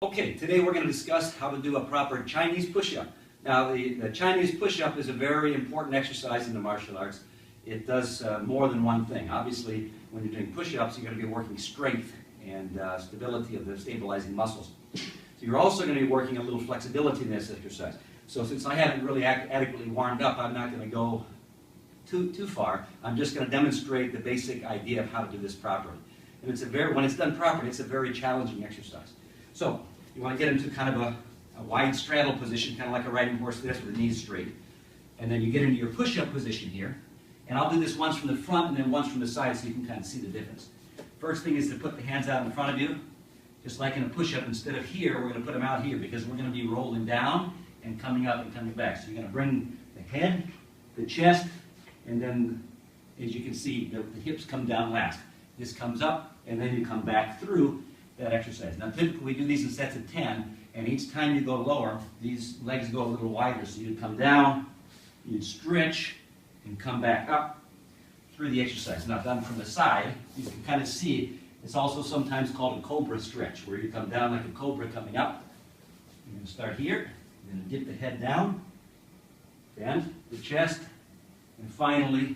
Okay, today we're going to discuss how to do a proper Chinese push-up. Now, the Chinese push-up is a very important exercise in the martial arts. It does more than one thing. Obviously, when you're doing push-ups, you're going to be working strength and stability of the stabilizing muscles. So you're also going to be working a little flexibility in this exercise. So since I haven't really adequately warmed up, I'm not going to go too far. I'm just going to demonstrate the basic idea of how to do this properly. And when it's done properly, it's a very challenging exercise. So you want to get into kind of a wide straddle position, kind of like a riding horse this with the knees straight. And then you get into your push-up position here. And I'll do this once from the front and then once from the side so you can kind of see the difference. First thing is to put the hands out in front of you. Just like in a push-up, instead of here, we're going to put them out here because we're going to be rolling down and coming up and coming back. So you're going to bring the head, the chest, and then, as you can see, the hips come down last. This comes up, and then you come back through that exercise. Now typically we do these in sets of 10, and each time you go lower, these legs go a little wider. So you'd come down, you'd stretch, and come back up through the exercise. Now done from the side, you can kind of see, it's also sometimes called a cobra stretch, where you come down like a cobra coming up. You're going to start here, you're going to dip the head down, bend the chest, and finally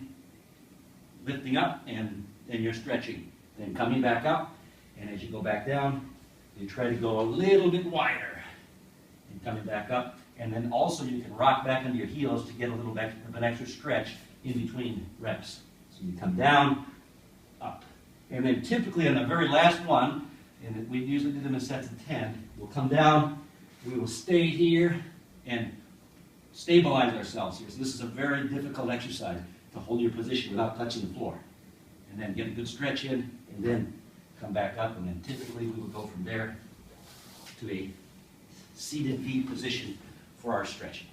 lifting up, and then you're stretching. Then coming back up, and as you go back down, you try to go a little bit wider. And coming back up. And then also you can rock back on your heels to get a little bit of an extra stretch in between reps. So you come down, up. And then typically on the very last one, and we usually do them in sets of 10, we'll come down, we will stay here and stabilize ourselves here. So this is a very difficult exercise to hold your position without touching the floor. And then get a good stretch in, and then come back up, and then typically we would go from there to a seated V position for our stretching.